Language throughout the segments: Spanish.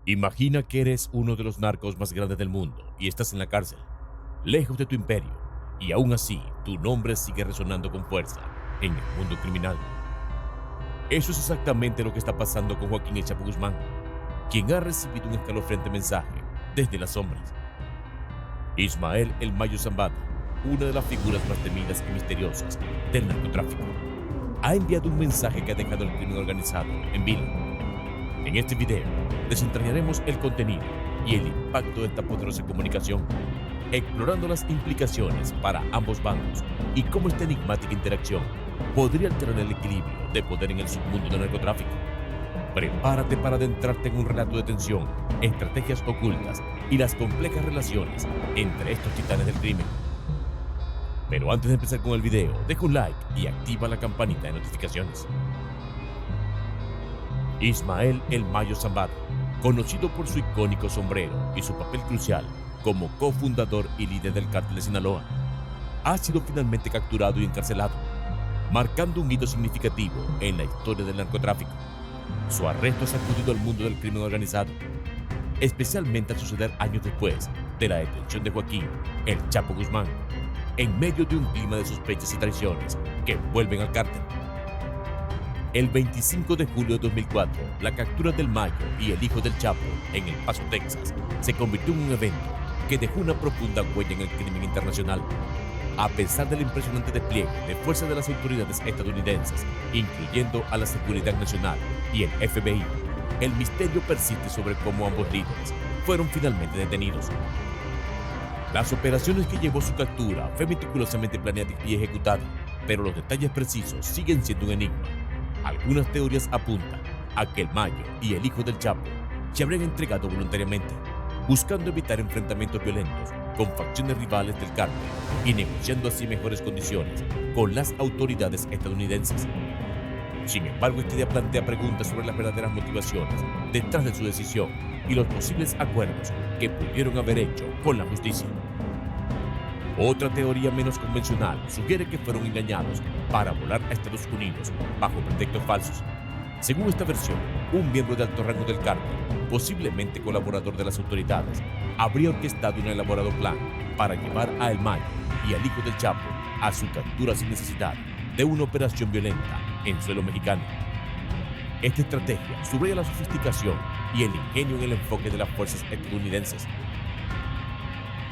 Imagina que eres uno de los narcos más grandes del mundo y estás en la cárcel, lejos de tu imperio, y aún así tu nombre sigue resonando con fuerza en el mundo criminal. Eso es exactamente lo que está pasando con Joaquín El Chapo Guzmán, quien ha recibido un escalofriante mensaje desde las sombras. Ismael El Mayo Zambada, una de las figuras más temidas y misteriosas del narcotráfico, ha enviado un mensaje que ha dejado el crimen organizado en vilo. En este video desentrañaremos el contenido y el impacto de esta poderosa comunicación, explorando las implicaciones para ambos bandos y cómo esta enigmática interacción podría alterar el equilibrio de poder en el submundo del narcotráfico. Prepárate para adentrarte en un relato de tensión, estrategias ocultas y las complejas relaciones entre estos titanes del crimen. Pero antes de empezar con el video, deja un like y activa la campanita de notificaciones. Ismael El Mayo Zambada, conocido por su icónico sombrero y su papel crucial como cofundador y líder del cártel de Sinaloa, ha sido finalmente capturado y encarcelado, marcando un hito significativo en la historia del narcotráfico. Su arresto ha sacudido al mundo del crimen organizado, especialmente al suceder años después de la detención de Joaquín El Chapo Guzmán, en medio de un clima de sospechas y traiciones que envuelven al cártel. El 25 de julio de 2004, la captura del Mayo y el hijo del Chapo en El Paso, Texas, se convirtió en un evento que dejó una profunda huella en el crimen internacional. A pesar del impresionante despliegue de fuerzas de las autoridades estadounidenses, incluyendo a la Seguridad Nacional y el FBI, el misterio persiste sobre cómo ambos líderes fueron finalmente detenidos. Las operaciones que llevó a su captura fue meticulosamente planeada y ejecutada, pero los detalles precisos siguen siendo un enigma. Algunas teorías apuntan a que el Mayo y el hijo del Chapo se habrían entregado voluntariamente, buscando evitar enfrentamientos violentos con facciones rivales del cártel y negociando así mejores condiciones con las autoridades estadounidenses. Sin embargo, esta idea plantea preguntas sobre las verdaderas motivaciones detrás de su decisión y los posibles acuerdos que pudieron haber hecho con la justicia. Otra teoría menos convencional sugiere que fueron engañados para volar a Estados Unidos bajo pretextos falsos. Según esta versión, un miembro de alto rango del cártel, posiblemente colaborador de las autoridades, habría orquestado un elaborado plan para llevar a El Mayo y al hijo del Chapo a su captura sin necesidad de una operación violenta en suelo mexicano. Esta estrategia subraya la sofisticación y el ingenio en el enfoque de las fuerzas estadounidenses.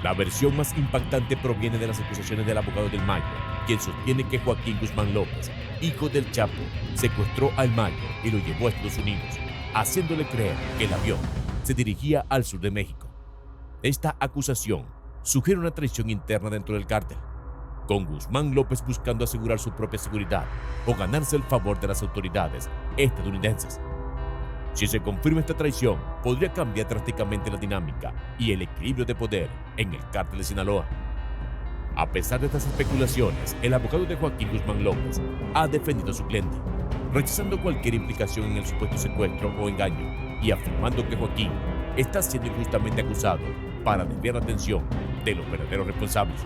La versión más impactante proviene de las acusaciones del abogado del Mayo, quien sostiene que Joaquín Guzmán López, hijo del Chapo, secuestró al Mayo y lo llevó a Estados Unidos, haciéndole creer que el avión se dirigía al sur de México. Esta acusación sugiere una traición interna dentro del cártel, con Guzmán López buscando asegurar su propia seguridad o ganarse el favor de las autoridades estadounidenses. Si se confirma esta traición, podría cambiar drásticamente la dinámica y el equilibrio de poder en el cártel de Sinaloa. A pesar de estas especulaciones, el abogado de Joaquín Guzmán López ha defendido a su cliente, rechazando cualquier implicación en el supuesto secuestro o engaño y afirmando que Joaquín está siendo injustamente acusado para desviar la atención de los verdaderos responsables.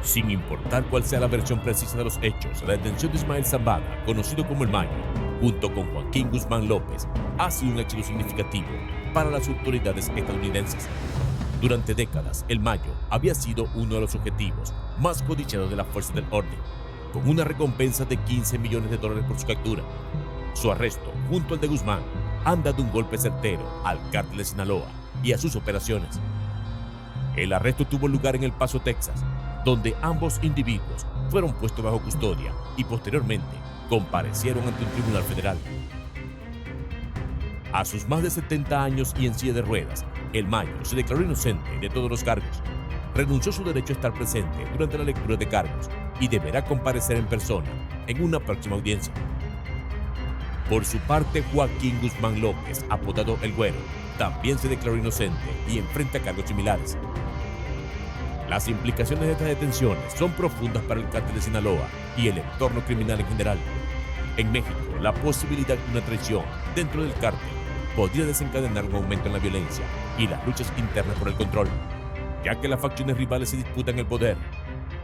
Sin importar cuál sea la versión precisa de los hechos, la detención de Ismael Zambada, conocido como El Mayo, junto con Joaquín Guzmán López, ha sido un éxito significativo para las autoridades estadounidenses. Durante décadas, El Mayo había sido uno de los objetivos más codiciados de las fuerzas del orden, con una recompensa de $15 millones por su captura. Su arresto, junto al de Guzmán, han dado un golpe certero al cártel de Sinaloa y a sus operaciones. El arresto tuvo lugar en El Paso, Texas, donde ambos individuos fueron puestos bajo custodia y posteriormente comparecieron ante un tribunal federal. A sus más de 70 años y en silla de ruedas, El Mayo se declaró inocente de todos los cargos, renunció a su derecho a estar presente durante la lectura de cargos y deberá comparecer en persona en una próxima audiencia. Por su parte, Joaquín Guzmán López, apodado El Güero, también se declaró inocente y enfrenta cargos similares. Las implicaciones de estas detenciones son profundas para el cártel de Sinaloa y el entorno criminal en general. En México, la posibilidad de una traición dentro del cártel podría desencadenar un aumento en la violencia y las luchas internas por el control, ya que las facciones rivales se disputan el poder.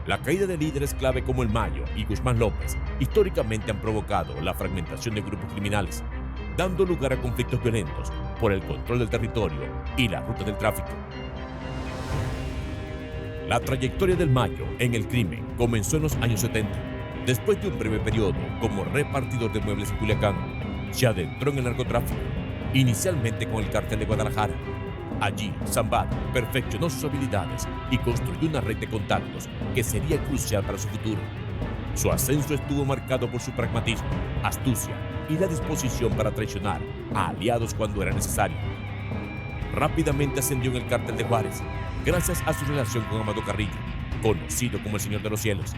La caída de líderes clave como El Mayo y Guzmán López históricamente han provocado la fragmentación de grupos criminales, dando lugar a conflictos violentos por el control del territorio y la ruta del tráfico. La trayectoria del Mayo en el crimen comenzó en los años 70. Después de un breve periodo como repartidor de muebles en Culiacán, se adentró en el narcotráfico, inicialmente con el Cártel de Guadalajara. Allí, Zambada perfeccionó sus habilidades y construyó una red de contactos que sería crucial para su futuro. Su ascenso estuvo marcado por su pragmatismo, astucia y la disposición para traicionar a aliados cuando era necesario. Rápidamente ascendió en el Cártel de Juárez, gracias a su relación con Amado Carrillo, conocido como el Señor de los Cielos.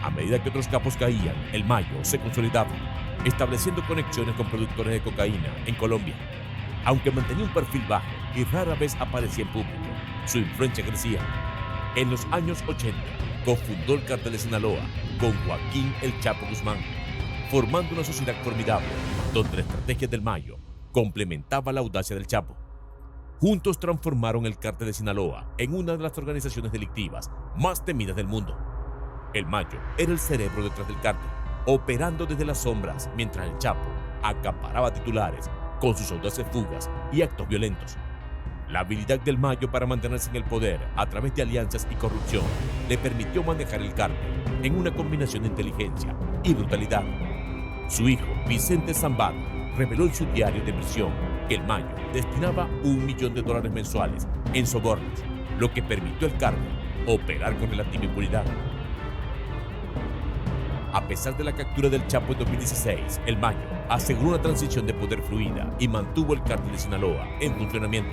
A medida que otros capos caían, el Mayo se consolidaba, estableciendo conexiones con productores de cocaína en Colombia. Aunque mantenía un perfil bajo y rara vez aparecía en público, su influencia crecía. En los años 80, cofundó el Cártel de Sinaloa con Joaquín El Chapo Guzmán, formando una sociedad formidable, donde la estrategia del Mayo complementaba la audacia del Chapo. Juntos transformaron el Cártel de Sinaloa en una de las organizaciones delictivas más temidas del mundo. El Mayo era el cerebro detrás del cártel, operando desde las sombras mientras el Chapo acaparaba titulares con sus audaces fugas y actos violentos. La habilidad del Mayo para mantenerse en el poder a través de alianzas y corrupción le permitió manejar el cártel en una combinación de inteligencia y brutalidad. Su hijo, Vicente Zambada, reveló en su diario de prisión que el Mayo destinaba $1 millón mensuales en sobornos, lo que permitió al cártel operar con relativa impunidad. A pesar de la captura del Chapo en 2016, el Mayo aseguró una transición de poder fluida y mantuvo el Cártel de Sinaloa en funcionamiento.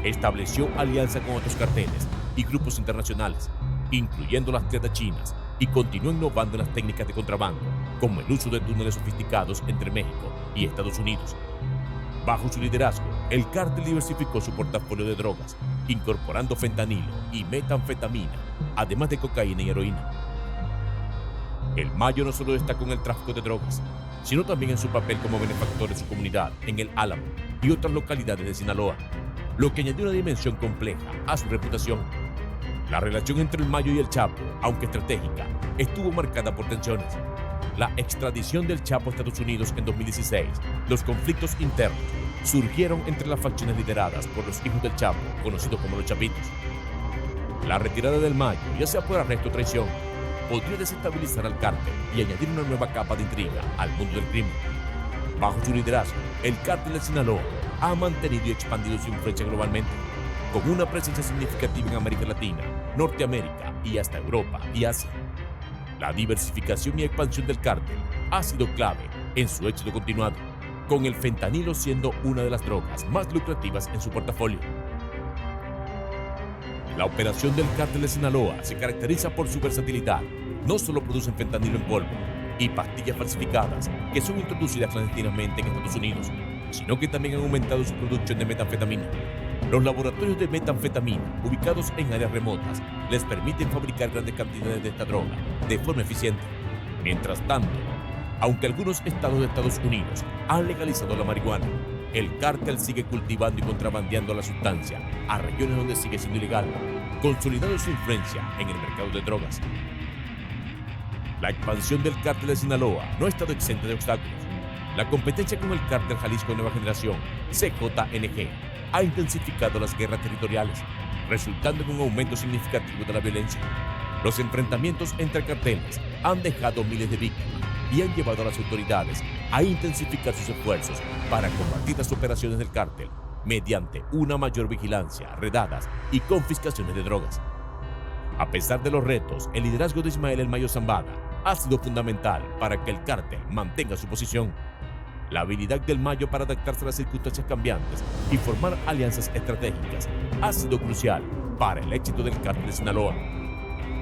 Estableció alianza con otros carteles y grupos internacionales, incluyendo las tiendas chinas, y continuó innovando en las técnicas de contrabando, como el uso de túneles sofisticados entre México y Estados Unidos. Bajo su liderazgo, el cártel diversificó su portafolio de drogas, incorporando fentanilo y metanfetamina, además de cocaína y heroína. El Mayo no solo destacó en el tráfico de drogas, sino también en su papel como benefactor de su comunidad en El Álamo y otras localidades de Sinaloa, lo que añadió una dimensión compleja a su reputación. La relación entre el Mayo y el Chapo, aunque estratégica, estuvo marcada por tensiones. La extradición del Chapo a Estados Unidos en 2016, los conflictos internos, surgieron entre las facciones lideradas por los hijos del Chapo, conocidos como los Chapitos. La retirada del Mayo, ya sea por arresto o traición, podría desestabilizar al cártel y añadir una nueva capa de intriga al mundo del crimen. Bajo su liderazgo, el Cártel de Sinaloa ha mantenido y expandido su influencia globalmente, con una presencia significativa en América Latina, Norteamérica y hasta Europa y Asia. La diversificación y expansión del cártel ha sido clave en su éxito continuado, con el fentanilo siendo una de las drogas más lucrativas en su portafolio. La operación del Cártel de Sinaloa se caracteriza por su versatilidad. No solo producen fentanilo en polvo y pastillas falsificadas que son introducidas clandestinamente en Estados Unidos, sino que también han aumentado su producción de metanfetamina. Los laboratorios de metanfetamina, ubicados en áreas remotas, les permiten fabricar grandes cantidades de esta droga de forma eficiente. Mientras tanto, aunque algunos estados de Estados Unidos han legalizado la marihuana, el cártel sigue cultivando y contrabandeando la sustancia a regiones donde sigue siendo ilegal, consolidando su influencia en el mercado de drogas. La expansión del Cártel de Sinaloa no ha estado exenta de obstáculos. La competencia con el Cártel Jalisco Nueva Generación, CJNG, ha intensificado las guerras territoriales, resultando en un aumento significativo de la violencia. Los enfrentamientos entre carteles han dejado miles de víctimas y han llevado a las autoridades a intensificar sus esfuerzos para combatir las operaciones del cártel mediante una mayor vigilancia, redadas y confiscaciones de drogas. A pesar de los retos, el liderazgo de Ismael El Mayo Zambada ha sido fundamental para que el cártel mantenga su posición. La habilidad del Mayo para adaptarse a las circunstancias cambiantes y formar alianzas estratégicas ha sido crucial para el éxito del Cártel de Sinaloa.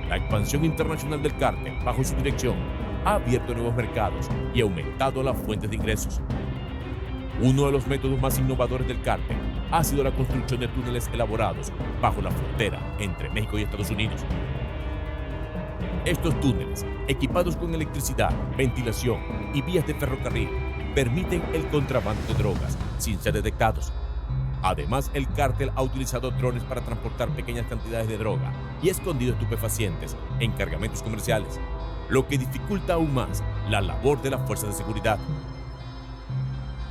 La expansión internacional del cártel bajo su dirección ha abierto nuevos mercados y aumentado las fuentes de ingresos. Uno de los métodos más innovadores del cártel ha sido la construcción de túneles elaborados bajo la frontera entre México y Estados Unidos. Estos túneles, equipados con electricidad, ventilación y vías de ferrocarril, permiten el contrabando de drogas sin ser detectados. Además, el cártel ha utilizado drones para transportar pequeñas cantidades de droga y escondido estupefacientes en cargamentos comerciales, lo que dificulta aún más la labor de las fuerzas de seguridad.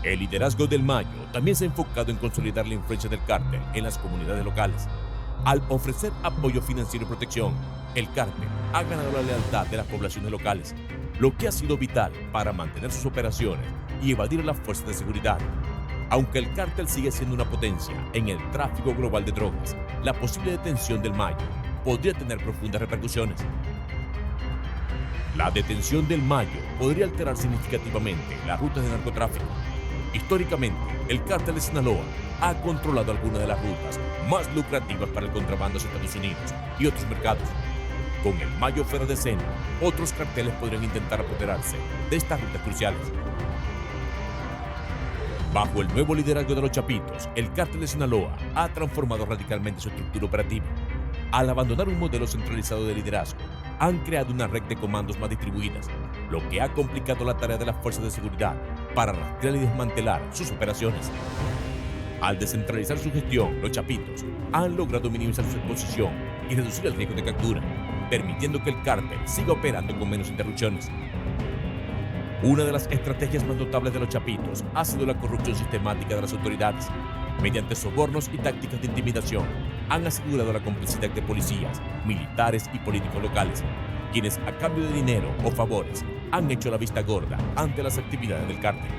El liderazgo del Mayo también se ha enfocado en consolidar la influencia del cártel en las comunidades locales. Al ofrecer apoyo financiero y protección, el cártel ha ganado la lealtad de las poblaciones locales, lo que ha sido vital para mantener sus operaciones y evadir a las fuerzas de seguridad. Aunque el cártel sigue siendo una potencia en el tráfico global de drogas, la posible detención del Mayo podría tener profundas repercusiones. La detención del Mayo podría alterar significativamente las rutas de narcotráfico. Históricamente, el cártel de Sinaloa ha controlado algunas de las rutas más lucrativas para el contrabando hacia Estados Unidos y otros mercados. Con el Mayo fuera de escena, otros carteles podrían intentar apoderarse de estas rutas cruciales. Bajo el nuevo liderazgo de los Chapitos, el cártel de Sinaloa ha transformado radicalmente su estructura operativa. Al abandonar un modelo centralizado de liderazgo, han creado una red de comandos más distribuidas, lo que ha complicado la tarea de las fuerzas de seguridad para rastrear y desmantelar sus operaciones. Al descentralizar su gestión, los Chapitos han logrado minimizar su exposición y reducir el riesgo de captura, permitiendo que el cártel siga operando con menos interrupciones. Una de las estrategias más notables de los Chapitos ha sido la corrupción sistemática de las autoridades. Mediante sobornos y tácticas de intimidación, han asegurado la complicidad de policías, militares y políticos locales, quienes a cambio de dinero o favores han hecho la vista gorda ante las actividades del cártel.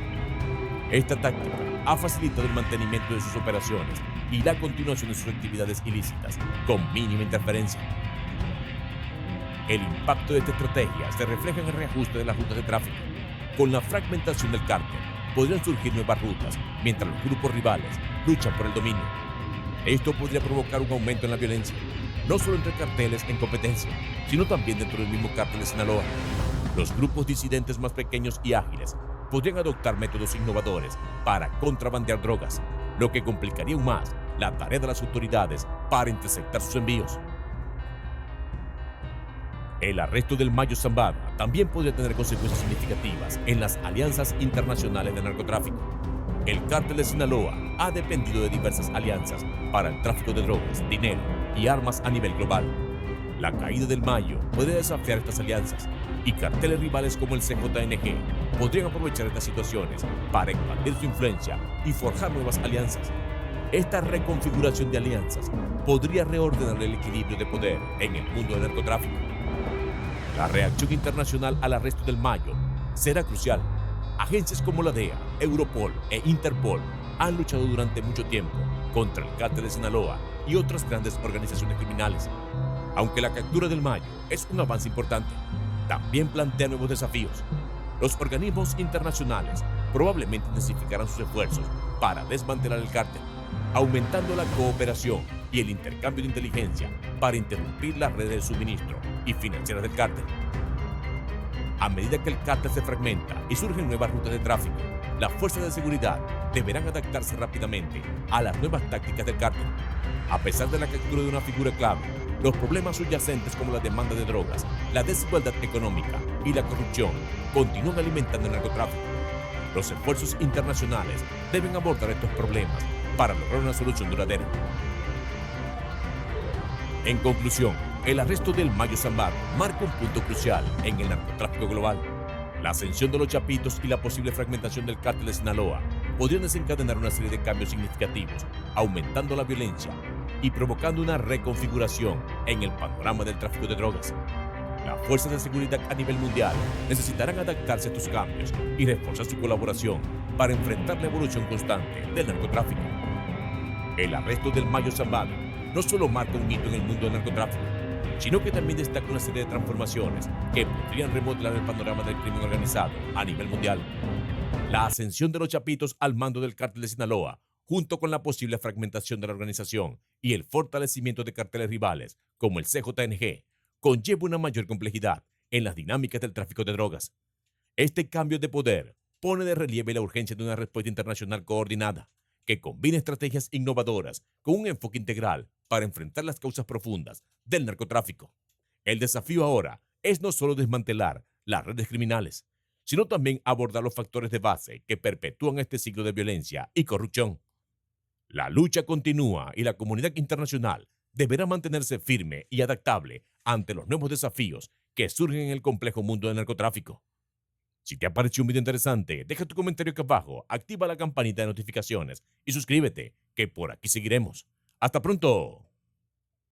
Esta táctica ha facilitado el mantenimiento de sus operaciones y la continuación de sus actividades ilícitas con mínima interferencia. El impacto de esta estrategia se refleja en el reajuste de las rutas de tráfico. Con la fragmentación del cártel, podrían surgir nuevas rutas, mientras los grupos rivales luchan por el dominio. Esto podría provocar un aumento en la violencia, no solo entre carteles en competencia, sino también dentro del mismo cártel de Sinaloa. Los grupos disidentes más pequeños y ágiles podrían adoptar métodos innovadores para contrabandear drogas, lo que complicaría aún más la tarea de las autoridades para interceptar sus envíos. El arresto del Mayo Zambada también podría tener consecuencias significativas en las alianzas internacionales de narcotráfico. El cártel de Sinaloa ha dependido de diversas alianzas para el tráfico de drogas, dinero y armas a nivel global. La caída del Mayo puede desafiar estas alianzas y carteles rivales como el CJNG podrían aprovechar estas situaciones para expandir su influencia y forjar nuevas alianzas. Esta reconfiguración de alianzas podría reordenar el equilibrio de poder en el mundo del narcotráfico. La reacción internacional al arresto del Mayo será crucial. Agencias como la DEA, Europol e Interpol han luchado durante mucho tiempo contra el cártel de Sinaloa y otras grandes organizaciones criminales. Aunque la captura del Mayo es un avance importante, también plantea nuevos desafíos. Los organismos internacionales probablemente intensificarán sus esfuerzos para desmantelar el cártel, aumentando la cooperación y el intercambio de inteligencia para interrumpir las redes de suministro y financieras del cártel. A medida que el cártel se fragmenta y surgen nuevas rutas de tráfico, las fuerzas de seguridad deberán adaptarse rápidamente a las nuevas tácticas del cártel. A pesar de la captura de una figura clave, los problemas subyacentes como la demanda de drogas, la desigualdad económica y la corrupción continúan alimentando el narcotráfico. Los esfuerzos internacionales deben abordar estos problemas para lograr una solución duradera. En conclusión, el arresto del Mayo Zambada marca un punto crucial en el narcotráfico global. La ascensión de los Chapitos y la posible fragmentación del cártel de Sinaloa podrían desencadenar una serie de cambios significativos, aumentando la violencia y provocando una reconfiguración en el panorama del tráfico de drogas. Las fuerzas de seguridad a nivel mundial necesitarán adaptarse a estos cambios y reforzar su colaboración para enfrentar la evolución constante del narcotráfico. El arresto del Mayo Zambada no solo marca un hito en el mundo del narcotráfico, sino que también destaca una serie de transformaciones que podrían remodelar el panorama del crimen organizado a nivel mundial. La ascensión de los Chapitos al mando del cártel de Sinaloa, junto con la posible fragmentación de la organización y el fortalecimiento de carteles rivales como el CJNG, conlleva una mayor complejidad en las dinámicas del tráfico de drogas. Este cambio de poder pone de relieve la urgencia de una respuesta internacional coordinada, que combine estrategias innovadoras con un enfoque integral para enfrentar las causas profundas del narcotráfico. El desafío ahora es no solo desmantelar las redes criminales, sino también abordar los factores de base que perpetúan este ciclo de violencia y corrupción. La lucha continúa y la comunidad internacional deberá mantenerse firme y adaptable ante los nuevos desafíos que surgen en el complejo mundo del narcotráfico. Si te ha parecido un video interesante, deja tu comentario aquí abajo, activa la campanita de notificaciones y suscríbete, que por aquí seguiremos. ¡Hasta pronto!